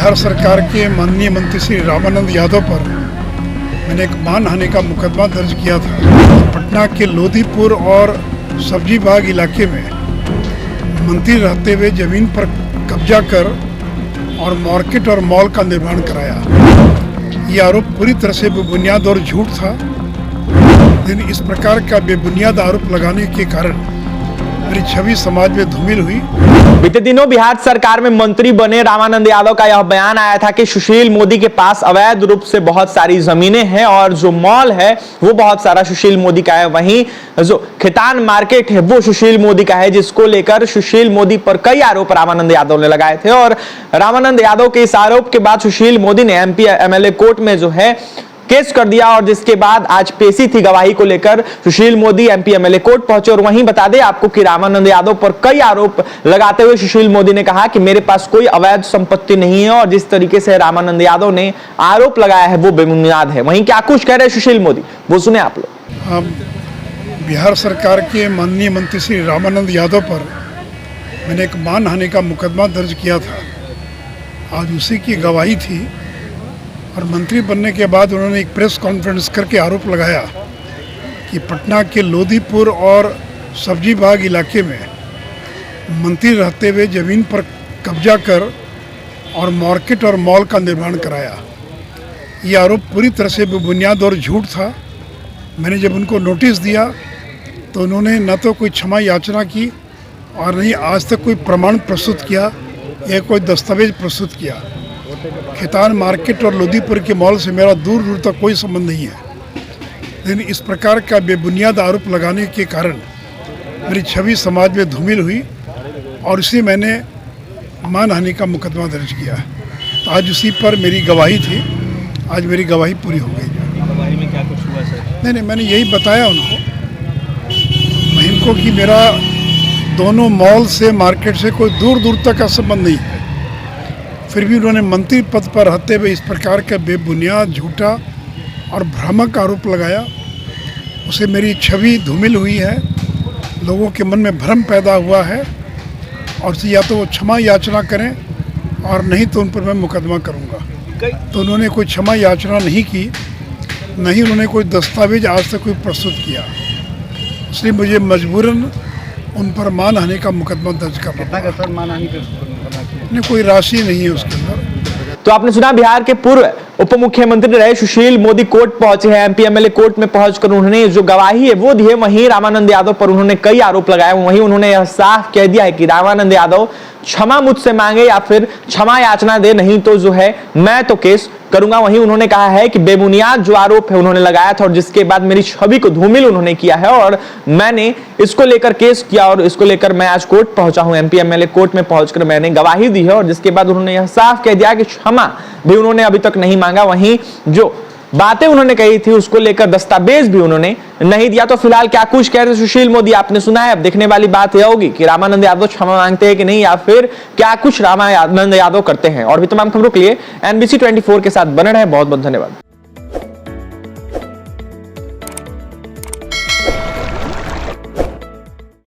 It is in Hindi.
बिहार सरकार के माननीय मंत्री श्री रामानंद यादव पर मैंने एक मानहानि का मुकदमा दर्ज किया था। पटना के लोधीपुर और सब्जी बाग इलाके में मंत्री रहते हुए जमीन पर कब्जा कर और मार्केट और मॉल का निर्माण कराया। ये आरोप पूरी तरह से बेबुनियाद और झूठ था। लेकिन इस प्रकार का बेबुनियाद आरोप लगाने के कारण मेरी छवि समाज में धूमिल हुई। बीते दिनों बिहार सरकार में मंत्री बने रामानंद यादव का यह बयान आया था कि सुशील मोदी के पास अवैध रूप से बहुत सारी जमीनें हैं और जो मॉल है वो बहुत सारा सुशील मोदी का है। वहीं जो खैतान मार्केट है वो सुशील मोदी का है, जिसको लेकर सुशील मोदी पर कई आरोप रामानंद यादव ने लगाए थे। और रामानंद यादव के इस आरोप के बाद सुशील मोदी ने एमपी एमएलए कोर्ट में जो है केस कर दिया और जिसके बाद आज पेशी थी गवाही को लेकर। Sushil Modi MP MLA court पहुंचे और वहीं बता दें आपको कि रामानंद यादव पर कई आरोप लगाते हुए सुशील मोदी ने कहा कि मेरे पास कोई अवैध संपत्ति नहीं है और जिस तरीके से रामानंद यादव ने आरोप लगाया है वो बेबुनियाद है। वहीं क्या कुछ कह रहे हैं सुशील मोदी, वो सुने आप लोग। बिहार सरकार के माननीय मंत्री श्री रामानंद यादव पर मैंने एक मानहानि का मुकदमा दर्ज किया था। आज उसी की गवाही थी और मंत्री बनने के बाद उन्होंने एक प्रेस कॉन्फ्रेंस करके आरोप लगाया कि पटना के लोधीपुर और सब्जी बाग इलाके में मंत्री रहते हुए ज़मीन पर कब्जा कर और मार्केट और मॉल का निर्माण कराया। ये आरोप पूरी तरह से बेबुनियाद और झूठ था। मैंने जब उनको नोटिस दिया तो उन्होंने न तो कोई क्षमा याचना की और नहीं आज तक कोई प्रमाण प्रस्तुत किया या कोई दस्तावेज प्रस्तुत किया। खैतान मार्केट और लोधीपुर के मॉल से मेरा दूर दूर तक कोई संबंध नहीं है। लेकिन इस प्रकार का बेबुनियाद आरोप लगाने के कारण मेरी छवि समाज में धूमिल हुई और इसे मैंने मानहानि का मुकदमा दर्ज किया। तो आज उसी पर मेरी गवाही थी। आज मेरी गवाही पूरी हो गई। गवाही में क्या कुछ हुआ सर? नहीं, मैंने यही बताया उनको कि मेरा दोनों मॉल से मार्केट से कोई दूर दूर तक का संबंध नहीं है। फिर भी उन्होंने मंत्री पद पर रहते हुए इस प्रकार का बेबुनियाद, झूठा और भ्रामक आरोप लगाया। उसे मेरी छवि धूमिल हुई है, लोगों के मन में भ्रम पैदा हुआ है और या तो वो क्षमा याचना करें और नहीं तो उन पर मैं मुकदमा करूंगा। तो उन्होंने कोई क्षमा याचना नहीं की, नहीं उन्होंने कोई दस्तावेज आज तक कोई प्रस्तुत किया। इसलिए मुझे मजबूरन उन पर मानहानि का मुकदमा दर्ज करना। कितना का सर मानहानि का? कोई राशि नहीं है उसके अंदर। तो आपने सुना बिहार के पूर्व उप मुख्यमंत्री रहे सुशील मोदी कोर्ट पहुंचे हैं। एमपी एमएलए कोर्ट में पहुंचकर उन्होंने जो गवाही है वो दी है। वहीं रामानंद यादव पर उन्होंने कई आरोप लगाए। वहीं उन्होंने यह साफ कह दिया है कि रामानंद यादव क्षमा मुझसे मांगे या फिर क्षमा याचना दे, नहीं तो जो है मैं तो केस करूंगा। वहीं उन्होंने कहा है कि बेबुनियाद जो आरोप है उन्होंने लगाया था और जिसके बाद मेरी छवि को धूमिल उन्होंने किया है और मैंने इसको लेकर केस किया और इसको लेकर मैं आज कोर्ट पहुंचा हूं। एमपी एमएलए कोर्ट में पहुंचकर मैंने गवाही दी है और जिसके बाद उन्होंने यह साफ कह दिया कि क्षमा भी उन्होंने अभी तक नहीं मांगा। वहीं जो बातें उन्होंने कही थी उसको लेकर दस्तावेज भी उन्होंने नहीं दिया। तो फिलहाल क्या कुछ कह रहे सुशील मोदी आपने सुना है। अब देखने वाली बात यह होगी कि रामानंद यादव क्षमा मांगते हैं कि नहीं या फिर क्या कुछ रामानंद यादव करते हैं। और भी तमाम खबरों के लिए NBC 24 के साथ बने रहे। बहुत बहुत धन्यवाद।